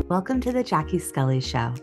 Welcome to the Jackie Scully Show.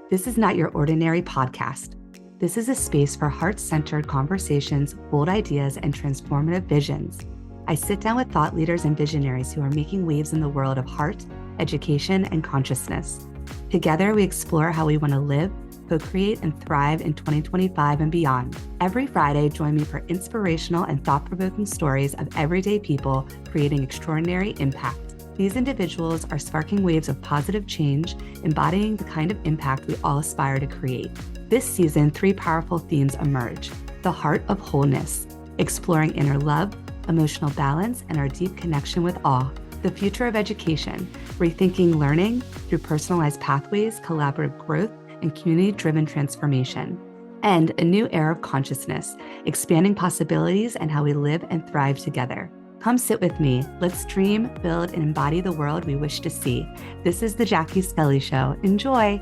This is not your ordinary podcast. This is a space for heart-centered conversations, bold ideas, and transformative visions. I sit down with thought leaders and visionaries who are making waves in the world of heart, education, and consciousness. Together, we explore how we want to live, co-create, and thrive in 2025 and beyond. Every Friday, join me for inspirational and thought-provoking stories of everyday people creating extraordinary impact. These individuals are sparking waves of positive change, embodying the kind of impact we all aspire to create. This season, 3 powerful themes emerge: the heart of wholeness, exploring inner love, emotional balance, and our deep connection with awe; the future of education, rethinking learning through personalized pathways, collaborative growth, and community-driven transformation; and a new era of consciousness, expanding possibilities and how we live and thrive together. Come sit with me. Let's dream, build, and embody the world we wish to see. This is the Jackie Scully Show. Enjoy.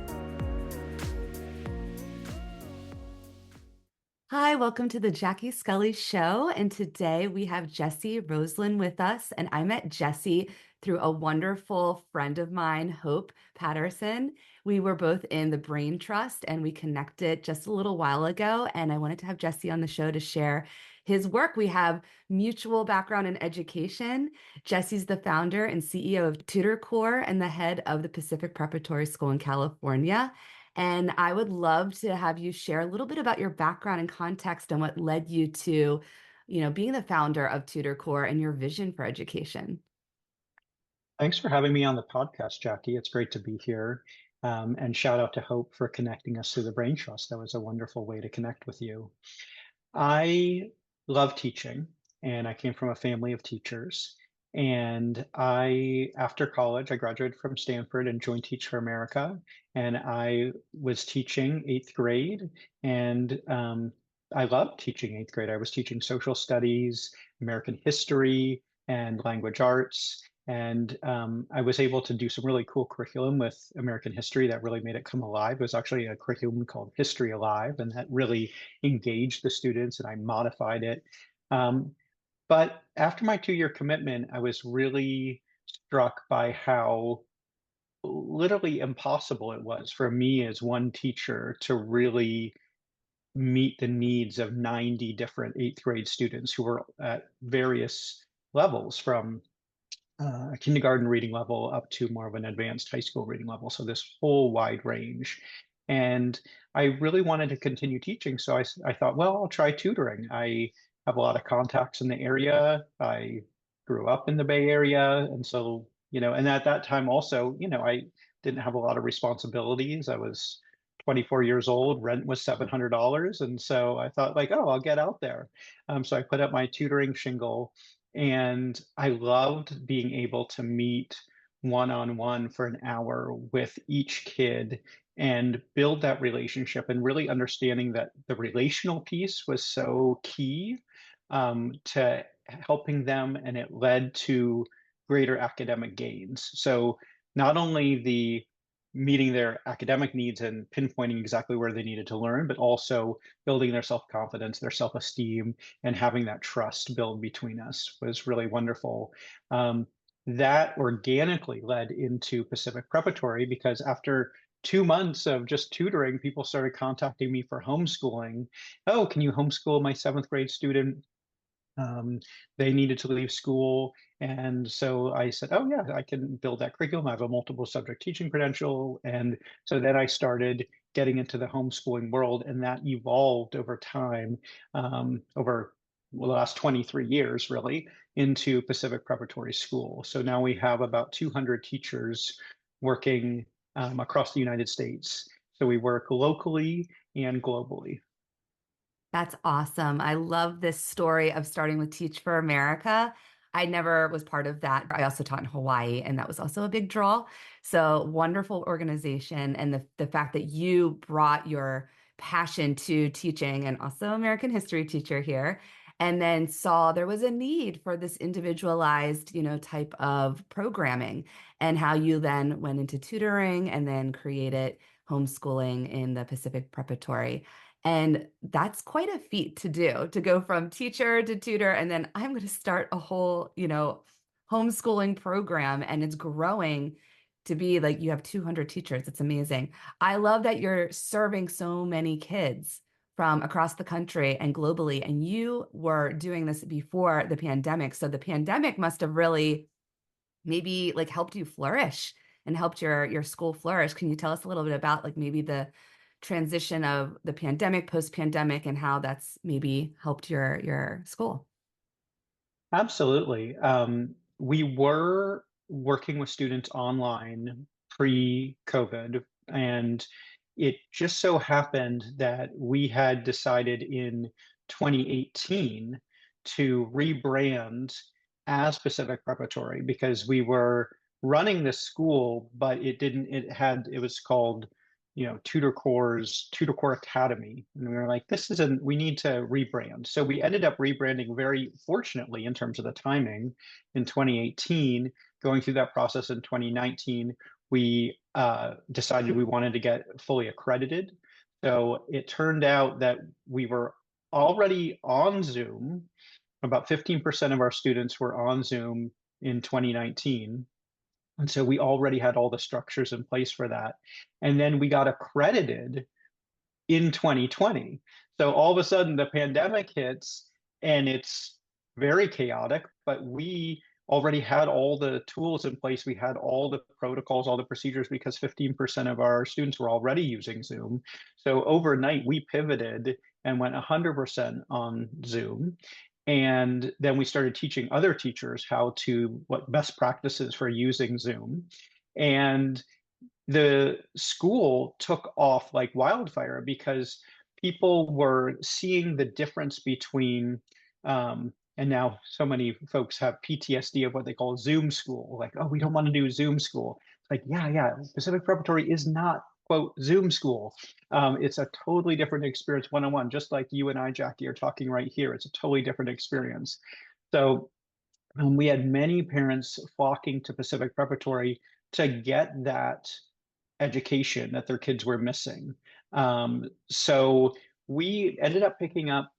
Hi, welcome to the Jackie Scully Show. And today we have Jesse Roselin with us. And I met Jesse through a wonderful friend of mine, Hope Patterson. We were both in the Brain Trust and we connected just a little while ago. And I wanted to have Jesse on the show to share his work. We have mutual background in education. Jesse's the founder and CEO of Tutor Corps and the head of the Pacific Preparatory School in California. And I would love to have you share a little bit about your background and context and what led you to, being the founder of Tutor Corps and your vision for education. Thanks for having me on the podcast, Jackie. It's great to be here. And shout out to Hope for connecting us through the Brain Trust. That was a wonderful way to connect with you. I love teaching, and I came from a family of teachers. And after college, I graduated from Stanford and joined Teach for America. And I was teaching 8th grade, and I loved teaching 8th grade. I was teaching social studies, American history, and language arts. And I was able to do some really cool curriculum with American history that really made it come alive. It was actually a curriculum called History Alive, and that really engaged the students, and I modified it. But after my 2-year commitment, I was really struck by how literally impossible it was for me as one teacher to really meet the needs of 90 different 8th grade students who were at various levels, from a kindergarten reading level up to more of an advanced high school reading level. So this whole wide range. And I really wanted to continue teaching. So I thought, well, I'll try tutoring. I have a lot of contacts in the area. I grew up in the Bay Area. And so, and at that time also, I didn't have a lot of responsibilities. I was 24 years old, rent was $700. And so I thought, like, oh, I'll get out there. So I put up my tutoring shingle, and I loved being able to meet one-on-one for an hour with each kid and build that relationship, and really understanding that the relational piece was so key to helping them, and it led to greater academic gains. So not only the meeting their academic needs and pinpointing exactly where they needed to learn, but also building their self-confidence, their self-esteem, and having that trust build between us was really wonderful. That organically led into Pacific Preparatory, because after 2 months of just tutoring, people started contacting me for homeschooling. Oh, can you homeschool my 7th grade student? They needed to leave school. And so I said, oh, yeah, I can build that curriculum. I have a multiple subject teaching credential. And so then I started getting into the homeschooling world, and that evolved over time, over the last 23 years, really, into Pacific Preparatory School. So now we have about 200 teachers working across the United States. So we work locally and globally. That's awesome. I love this story of starting with Teach for America. I never was part of that. I also taught in Hawaii, and that was also a big draw. So wonderful organization. And the fact that you brought your passion to teaching, and also American history teacher here, and then saw there was a need for this individualized, type of programming, and how you then went into tutoring and then created homeschooling in the Pacific Preparatory. And that's quite a feat to do, to go from teacher to tutor. And then I'm going to start a whole, homeschooling program, and it's growing to be like you have 200 teachers. It's amazing. I love that you're serving so many kids from across the country and globally, and you were doing this before the pandemic. So the pandemic must have really maybe like helped you flourish and helped your school flourish. Can you tell us a little bit about like maybe the transition of the pandemic, post-pandemic, and how that's maybe helped your school? Absolutely. We were working with students online pre-COVID, and it just so happened that we had decided in 2018 to rebrand as Pacific Preparatory because we were running this school, but it was called Tutor Corps Academy. And we were like, we need to rebrand. So we ended up rebranding very fortunately in terms of the timing in 2018. Going through that process in 2019, we decided we wanted to get fully accredited. So it turned out that we were already on Zoom. About 15% of our students were on Zoom in 2019. And so we already had all the structures in place for that. And then we got accredited in 2020. So all of a sudden the pandemic hits and it's very chaotic, but we already had all the tools in place. We had all the protocols, all the procedures because 15% of our students were already using Zoom. So overnight we pivoted and went 100% on Zoom. And then we started teaching other teachers what best practices for using Zoom. And the school took off like wildfire because people were seeing the difference between, and now so many folks have PTSD of what they call Zoom school. Like, oh, we don't want to do Zoom school. It's like, yeah, Pacific Preparatory is not, quote, Zoom school. It's a totally different experience one-on-one, just like you and I, Jackie, are talking right here. It's a totally different experience. So we had many parents flocking to Pacific Preparatory to get that education that their kids were missing. So we ended up picking up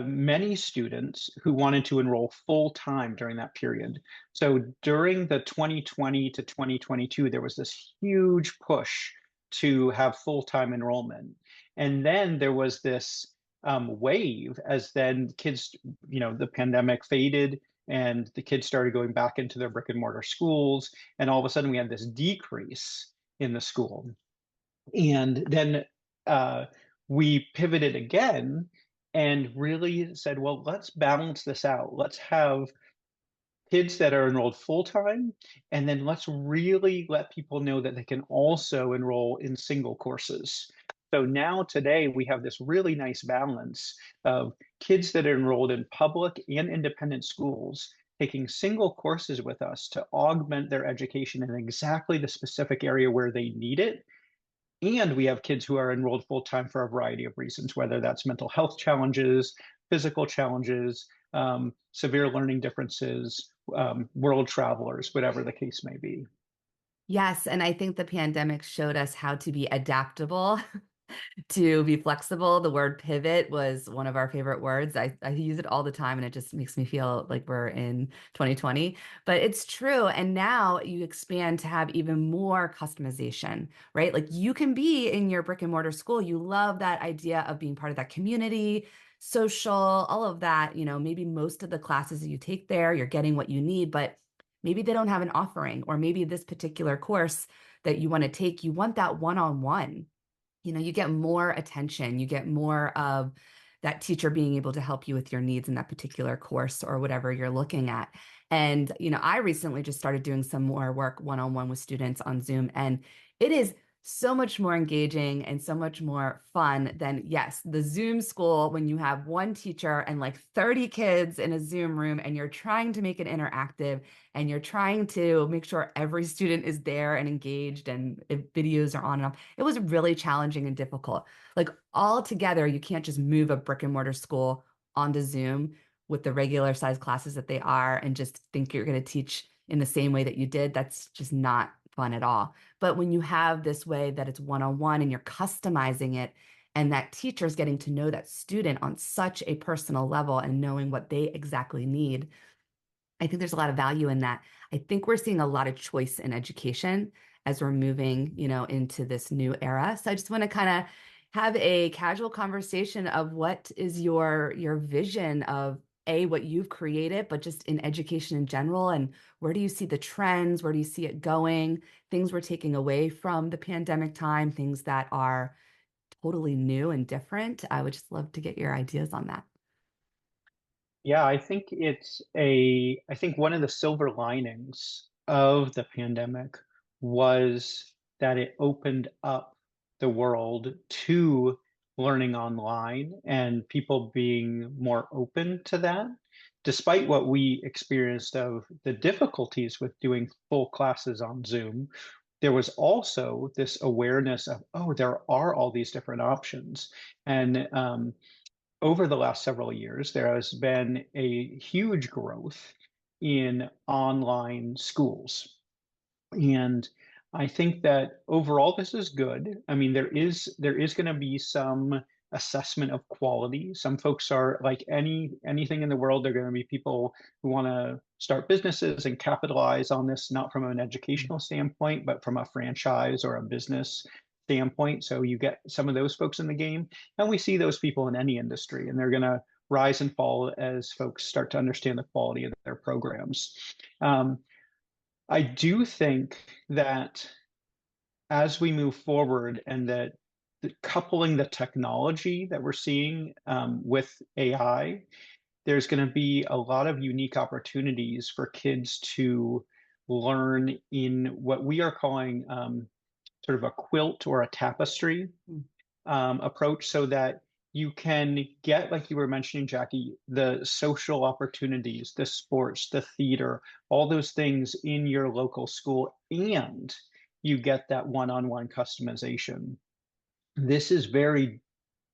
many students who wanted to enroll full time during that period. So during the 2020 to 2022, there was this huge push to have full time enrollment. And then there was this wave as then kids, the pandemic faded and the kids started going back into their brick and mortar schools. And all of a sudden we had this decrease in the school. And then we pivoted again and really said, well, let's balance this out. Let's have kids that are enrolled full time, and then let's really let people know that they can also enroll in single courses. So now today we have this really nice balance of kids that are enrolled in public and independent schools taking single courses with us to augment their education in exactly the specific area where they need it. And we have kids who are enrolled full time for a variety of reasons, whether that's mental health challenges, physical challenges, severe learning differences, world travelers, whatever the case may be. Yes, and I think the pandemic showed us how to be adaptable, to be flexible. The word pivot was one of our favorite words. I use it all the time and it just makes me feel like we're in 2020, but it's true. And now you expand to have even more customization, right? Like you can be in your brick and mortar school. You love that idea of being part of that community, social, all of that. Maybe most of the classes that you take there, you're getting what you need, but maybe they don't have an offering, or maybe this particular course that you want to take, you want that one-on-one. You get more attention, you get more of that teacher being able to help you with your needs in that particular course or whatever you're looking at. And, I recently just started doing some more work one-on-one with students on Zoom, and it is so much more engaging and so much more fun than, yes, the Zoom school when you have one teacher and like 30 kids in a Zoom room and you're trying to make it interactive and you're trying to make sure every student is there and engaged and if videos are on and off. It was really challenging and difficult. Like all together, you can't just move a brick and mortar school onto Zoom with the regular size classes that they are and just think you're going to teach in the same way that you did. That's just not fun at all. But when you have this way that it's one-on-one and you're customizing it, and that teacher's getting to know that student on such a personal level and knowing what they exactly need, I think there's a lot of value in that. I think we're seeing a lot of choice in education as we're moving, into this new era. So I just want to kind of have a casual conversation of what is your vision of what you've created, but just in education in general, and where do you see the trends? Where do you see it going? Things we're taking away from the pandemic time, things that are totally new and different. I would just love to get your ideas on that. Yeah, I think one of the silver linings of the pandemic was that it opened up the world to learning online and people being more open to that. Despite what we experienced of the difficulties with doing full classes on Zoom, there was also this awareness of, oh, there are all these different options. And over the last several years, there has been a huge growth in online schools. And I think that overall this is good. I mean, there is going to be some assessment of quality. Some folks are like anything in the world, they're going to be people who want to start businesses and capitalize on this, not from an educational standpoint, but from a franchise or a business standpoint. So you get some of those folks in the game, and we see those people in any industry, and they're going to rise and fall as folks start to understand the quality of their programs. Um, I do think that as we move forward and that coupling the technology that we're seeing with AI, there's going to be a lot of unique opportunities for kids to learn in what we are calling sort of a quilt or a tapestry approach, so that you can get, like you were mentioning, Jackie, the social opportunities, the sports, the theater, all those things in your local school, and you get that one-on-one customization. This is very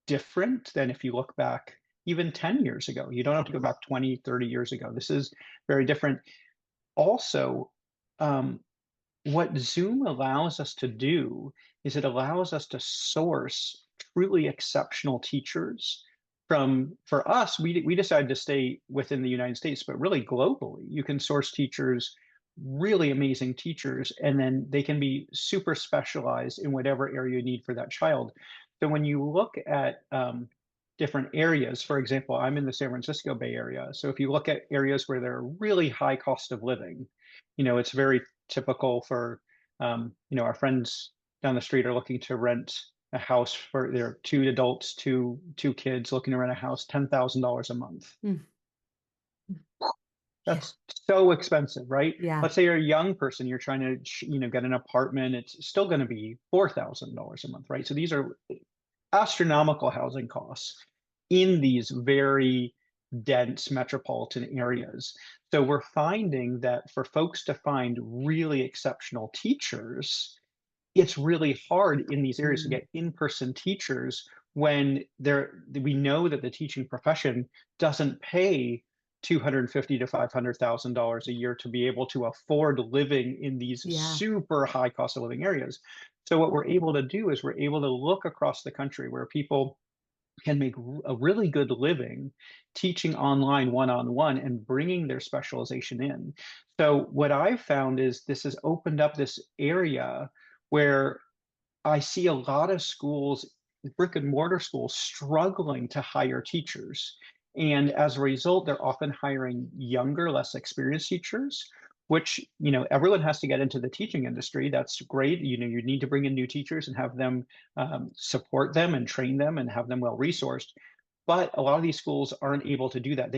different than if you look back even 10 years ago. You don't have to go back 20, 30 years ago. This is very different. Also, what Zoom allows us to do is it allows us to source truly exceptional teachers from, for us, we decided to stay within the United States, but really globally. You can source teachers, really amazing teachers, and then they can be super specialized in whatever area you need for that child. So when you look at different areas, for example, I'm in the San Francisco Bay Area. So if you look at areas where there are really high cost of living, it's very typical for our friends down the street are looking to rent a house for their two adults, two kids looking to rent a house, $10,000 a month. Mm. Yeah. That's so expensive, right? Yeah. Let's say you're a young person, you're trying to, get an apartment. It's still going to be $4,000 a month, right? So these are astronomical housing costs in these very dense metropolitan areas. So we're finding that for folks to find really exceptional teachers, it's really hard in these areas to get in-person teachers when we know that the teaching profession doesn't pay $250,000 to $500,000 a year to be able to afford living in these Yeah. super high cost of living areas. So what we're able to do is we're able to look across the country where people can make a really good living teaching online one-on-one and bringing their specialization in. So what I've found is this has opened up this area where I see a lot of schools, brick and mortar schools, struggling to hire teachers. And as a result, they're often hiring younger, less experienced teachers, which, everyone has to get into the teaching industry. That's great. You need to bring in new teachers and have them support them and train them and have them well resourced. But a lot of these schools aren't able to do that.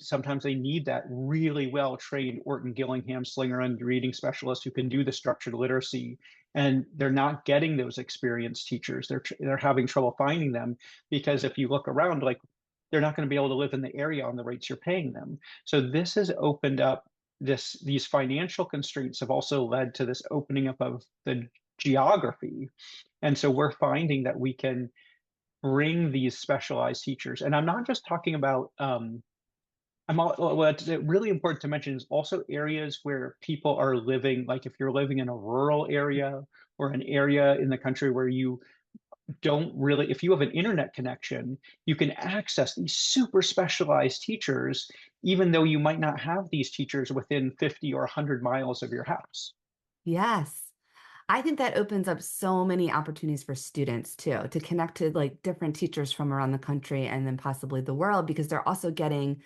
Sometimes they need that really well trained Orton Gillingham slinger and reading specialist who can do the structured literacy. And they're not getting those experienced teachers. They're having trouble finding them because if you look around, like they're not going to be able to live in the area on the rates you're paying them. So this has opened up these financial constraints have also led to this opening up of the geography. And so we're finding that we can bring these specialized teachers. And I'm not just talking about what's really important to mention is also areas where people are living, like if you're living in a rural area or an area in the country where you don't really, if you have an internet connection, you can access these super specialized teachers even though you might not have these teachers within 50 or 100 miles of your house. Yes. I think that opens up so many opportunities for students too, to connect to like different teachers from around the country and then possibly the world, because they're also getting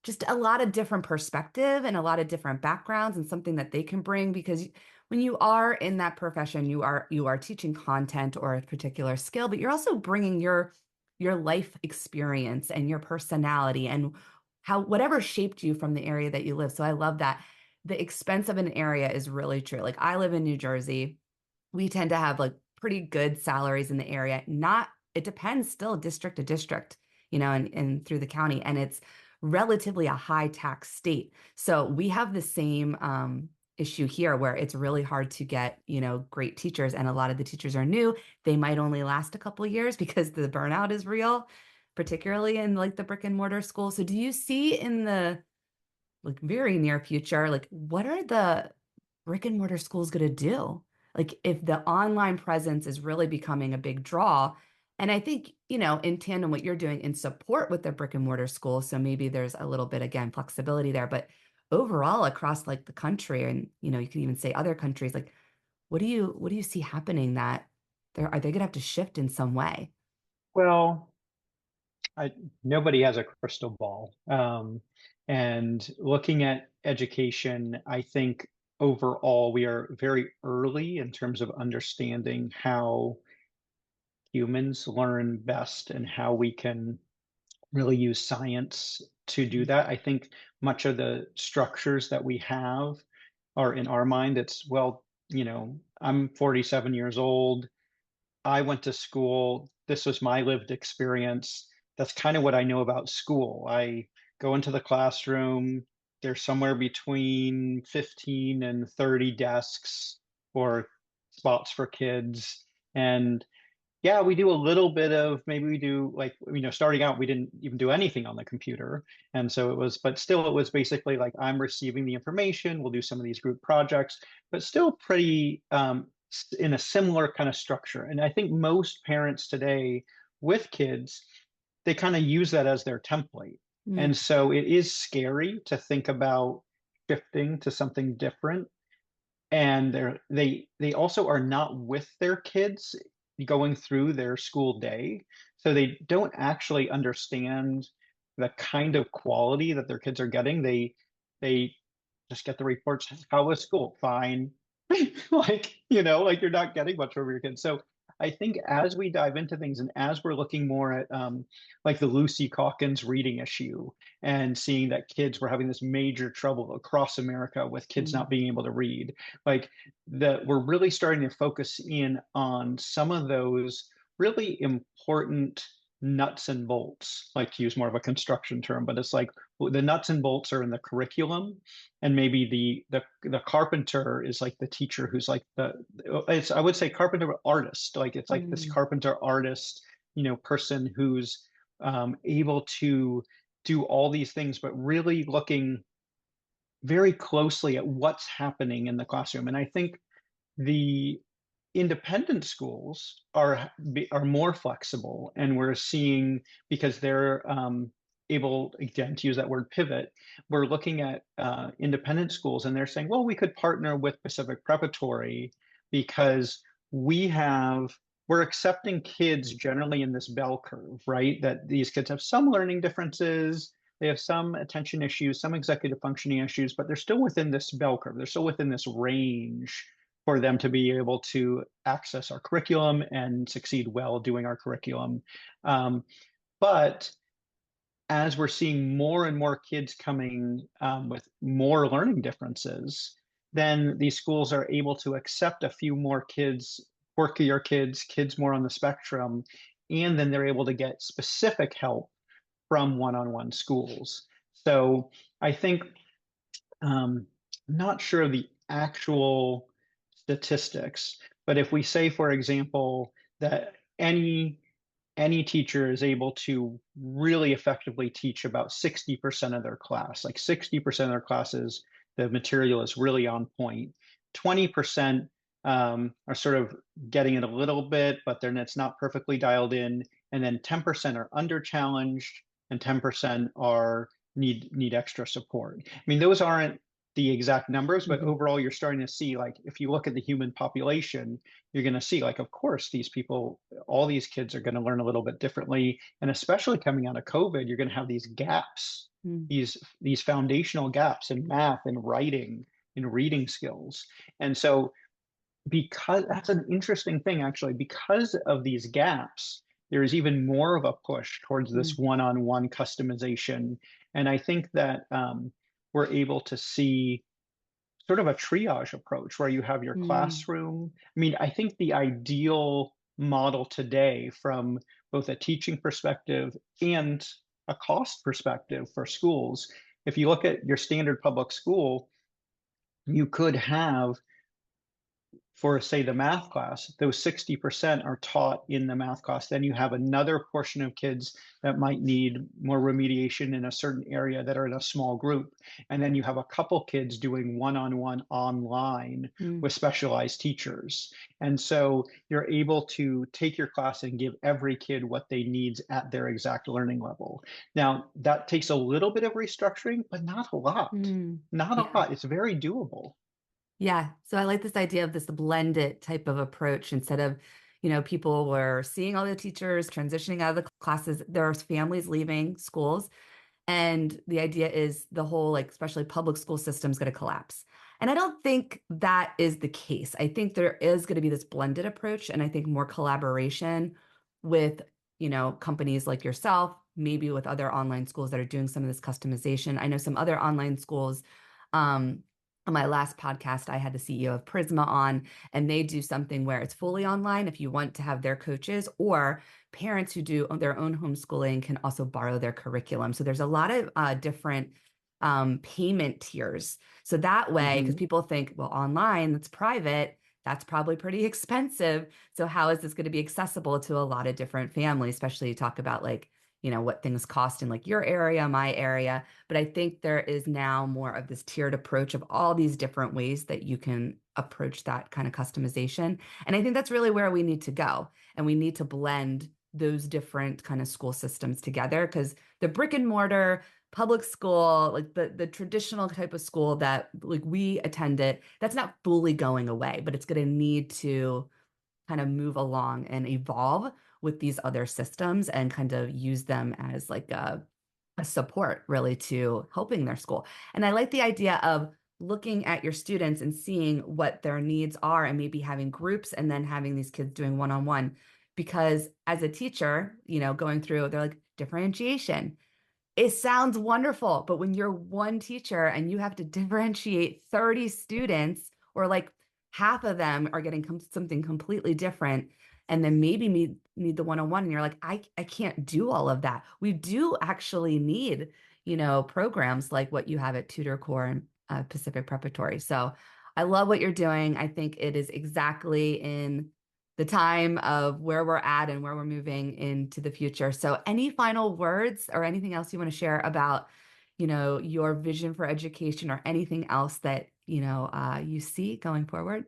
just a lot of different perspective and a lot of different backgrounds and something that they can bring, because when you are in that profession, you are teaching content or a particular skill, but you're also bringing your life experience and your personality and how whatever shaped you from the area that you live. So I love that. The expense of an area is really true. Like I live in New Jersey. We tend to have like pretty good salaries in the area. Not, it depends still district to district, and through the county. And it's relatively a high tax state. So we have the same issue here where it's really hard to get, great teachers. And a lot of the teachers are new. They might only last a couple of years because the burnout is real, particularly in like the brick and mortar school. So do you see in the like very near future, like what are the brick and mortar schools going to do? Like if the online presence is really becoming a big draw, and I think, in tandem what you're doing in support with the brick and mortar school, so maybe there's a little bit again flexibility there, but overall across like the country and you can even say other countries, like what do you see happening that are they going to have to shift in some way? Well, I, nobody has a crystal ball. And looking at education, I think overall we are very early in terms of understanding how humans learn best and how we can really use science to do that. I think much of the structures that we have are in our mind. It's, well, I'm 47 years old. I went to school. This was my lived experience. That's kind of what I know about school. I go into the classroom. There's somewhere between 15 and 30 desks or spots for kids. And yeah, we do a little bit of, maybe we do like, starting out, we didn't even do anything on the computer. And so it was, but still, it was basically like I'm receiving the information. We'll do some of these group projects, but still pretty in a similar kind of structure. And I think most parents today with kids, they kind of use that as their template. Mm, And so it is scary to think about shifting to something different, and they also are not with their kids going through their school day, so they don't actually understand the kind of quality that their kids are getting. They just get the reports. How was school? Fine. Like, like you're not getting much over your kids. So I think as we dive into things and as we're looking more at like the Lucy Calkins reading issue and seeing that kids were having this major trouble across America with kids not mm, being able to read, like that we're really starting to focus in on some of those really important nuts and bolts, like to use more of a construction term, but it's like the nuts and bolts are in the curriculum, and maybe the carpenter is like the teacher who's like it's, I would say, carpenter artist, like it's like this mm. carpenter artist, person who's able to do all these things, but really looking very closely at what's happening in the classroom. And I think the independent schools are more flexible, and we're seeing, because they're able, again, to use that word pivot, we're looking at independent schools and they're saying, well, we could partner with Pacific Preparatory because we're accepting kids generally in this bell curve, right? That these kids have some learning differences, they have some attention issues, some executive functioning issues, but they're still within this bell curve. They're still within this range for them to be able to access our curriculum and succeed well doing our curriculum. But as we're seeing more and more kids coming with more learning differences, then these schools are able to accept a few more kids, quirkier kids, kids more on the spectrum, and then they're able to get specific help from one-on-one schools. So I think I'm not sure of the actual statistics, but if we say, for example, that any teacher is able to really effectively teach about 60% of their class, like 60% of their classes, the material is really on point. 20% are sort of getting it a little bit, but then it's not perfectly dialed in. And then 10% are under challenged, and 10% are need extra support. I mean, those aren't the exact numbers, but Mhm. overall, you're starting to see, like, if you look at the human population, you're going to see, like, of course, these people, all these kids are going to learn a little bit differently, and especially coming out of COVID, you're going to have these gaps, Mm. these foundational gaps in math and writing, in reading skills, and so because that's an interesting thing, actually, because of these gaps, there is even more of a push towards this Mm. one-on-one customization. And I think that we're able to see sort of a triage approach where you have your Mm. classroom. I mean, I think the ideal model today, from both a teaching perspective and a cost perspective for schools, if you look at your standard public school, you could have, for say the math class, those 60% are taught in the math class. Then you have another portion of kids that might need more remediation in a certain area that are in a small group. And then you have a couple kids doing one-on-one online Mm. with specialized teachers. And so you're able to take your class and give every kid what they need at their exact learning level. Now, that takes a little bit of restructuring, but not a lot. Mm. Not a Yeah. lot. It's very doable. Yeah. So I like this idea of this blended type of approach instead of, people were seeing all the teachers transitioning out of the classes. There's families leaving schools. And the idea is the whole, like, especially public school system is going to collapse. And I don't think that is the case. I think there is going to be this blended approach. And I think more collaboration with, companies like yourself, maybe with other online schools that are doing some of this customization. I know some other online schools. On my last podcast, I had the CEO of Prisma on, and they do something where it's fully online if you want to have their coaches, or parents who do their own homeschooling can also borrow their curriculum. So there's a lot of different payment tiers. So that way, because Mhm. people think, well, online, that's private, that's probably pretty expensive. So how is this going to be accessible to a lot of different families, especially you talk about, like, what things cost in like your area, my area. But I think there is now more of this tiered approach of all these different ways that you can approach that kind of customization. And I think that's really where we need to go. And we need to blend those different kind of school systems together, because the brick and mortar public school, like the traditional type of school that like we attended, that's not fully going away, but it's going to need to kind of move along and evolve with these other systems and kind of use them as like a support really to helping their school. And I like the idea of looking at your students and seeing what their needs are and maybe having groups and then having these kids doing one-on-one. Because as a teacher, going through, they're like differentiation. It sounds wonderful, but when you're one teacher and you have to differentiate 30 students, or like half of them are getting something completely different, and then maybe need the one-on-one, and you're like, I can't do all of that. We do actually need, programs like what you have at Tutor Corps and Pacific Preparatory. So I love what you're doing. I think it is exactly in the time of where we're at and where we're moving into the future. So any final words or anything else you want to share about, your vision for education, or anything else that, you see going forward?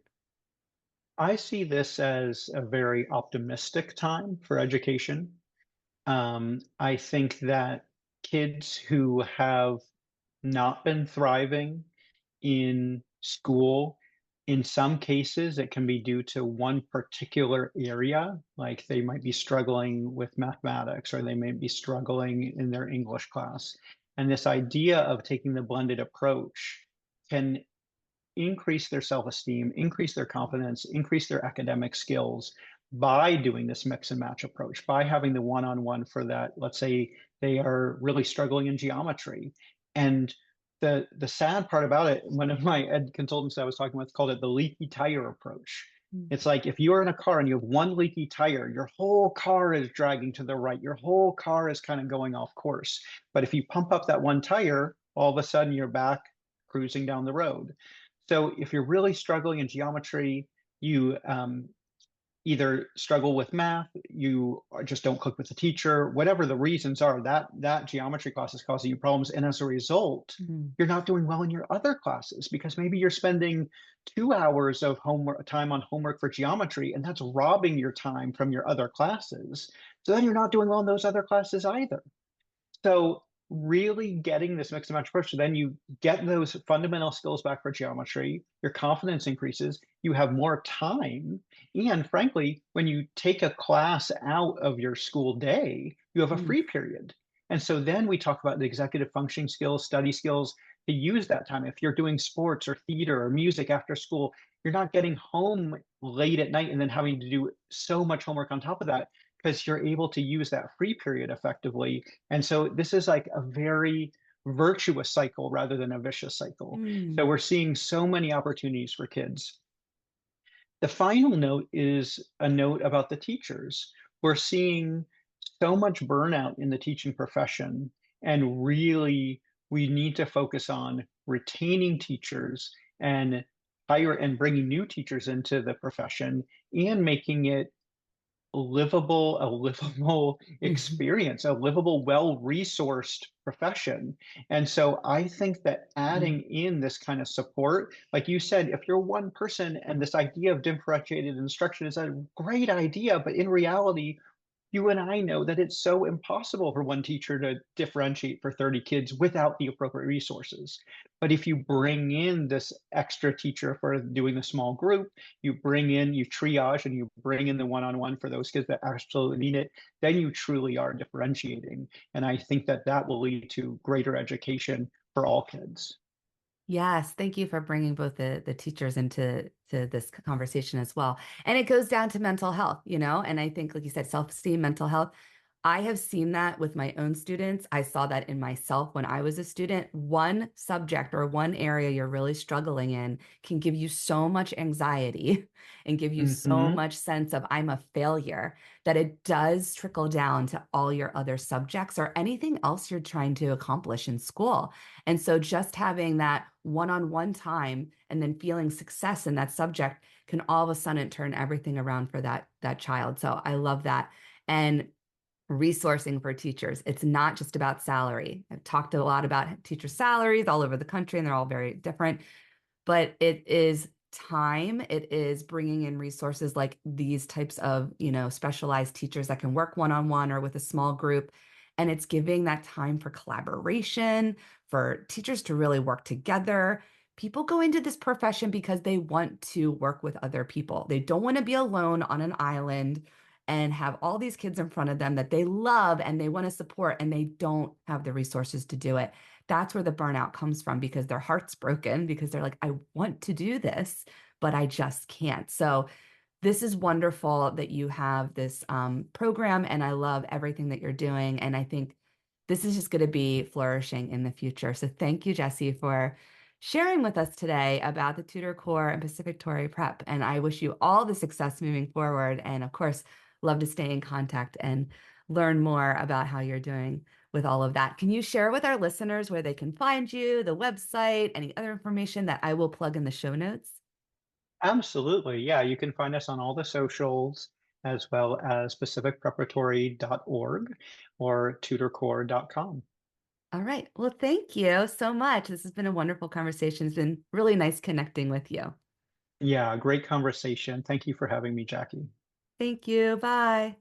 I see this as a very optimistic time for education. I think that kids who have not been thriving in school, in some cases, it can be due to one particular area, like they might be struggling with mathematics or they may be struggling in their English class. And this idea of taking the blended approach can increase their self-esteem, increase their confidence, increase their academic skills by doing this mix and match approach, by having the one-on-one for that. Let's say they are really struggling in geometry. And the sad part about it, one of my ed consultants I was talking with called it the leaky tire approach. Mm. It's like if you are in a car and you have one leaky tire, your whole car is dragging to the right. Your whole car is kind of going off course. But if you pump up that one tire, all of a sudden you're back cruising down the road. So if you're really struggling in geometry, you either struggle with math, you just don't click with the teacher, whatever the reasons are, that geometry class is causing you problems. And as a result, Mhm. you're not doing well in your other classes because maybe you're spending 2 hours of homework time on homework for geometry, and that's robbing your time from your other classes. So then you're not doing well in those other classes either. So really getting this mixed and match approach. So then you get those fundamental skills back for geometry, your confidence increases, you have more time. And frankly, when you take a class out of your school day, you have a Mm, free period. And so then we talk about the executive functioning skills, study skills to use that time. If you're doing sports or theater or music after school, you're not getting home late at night and then having to do so much homework on top of that because you're able to use that free period effectively. And so this is like a very virtuous cycle rather than a vicious cycle. So mm, we're seeing so many opportunities for kids. The final note is a note about the teachers. We're seeing so much burnout in the teaching profession, and really, we need to focus on retaining teachers and hire and bringing new teachers into the profession and making it a livable mhm, experience, a livable, well-resourced profession. And so I think that mm. adding in this kind of support, like you said, if you're one person and this idea of differentiated instruction is a great idea, but in reality, you and I know that it's so impossible for one teacher to differentiate for 30 kids without the appropriate resources. But if you bring in this extra teacher for doing the small group, you triage and you bring in the one on one for those kids that absolutely need it, then you truly are differentiating. And I think that that will lead to greater education for all kids. Yes, thank you for bringing both the teachers into this conversation as well. And it goes down to mental health, and I think, like you said, self-esteem, mental health. I have seen that with my own students. I saw that in myself when I was a student. One subject or one area you're really struggling in can give you so much anxiety and give you so Hmm. much sense of I'm a failure that it does trickle down to all your other subjects or anything else you're trying to accomplish in school. And so just having that one-on-one time and then feeling success in that subject can all of a sudden turn everything around for that child. So I love that. And resourcing for teachers. It's not just about salary. I've talked a lot about teacher salaries all over the country, and they're all very different, but it is time. It is bringing in resources like these types of, specialized teachers that can work one-on-one or with a small group. And it's giving that time for collaboration, for teachers to really work together. People go into this profession because they want to work with other people. They don't want to be alone on an island and have all these kids in front of them that they love and they want to support, and they don't have the resources to do it. That's where the burnout comes from because their heart's broken because they're like, I want to do this, but I just can't. So this is wonderful that you have this program, and I love everything that you're doing. And I think this is just going to be flourishing in the future. So thank you, Jesse, for sharing with us today about the Tutor Corps and Preparatory Prep. And I wish you all the success moving forward. And of course, love to stay in contact and learn more about how you're doing with all of that. Can you share with our listeners where they can find you, the website, any other information that I will plug in the show notes? Absolutely. Yeah, you can find us on all the socials as well as pacificpreparatory.org or tutorcorps.com. All right. Well, thank you so much. This has been a wonderful conversation. It's been really nice connecting with you. Yeah, great conversation. Thank you for having me, Jackie. Thank you. Bye.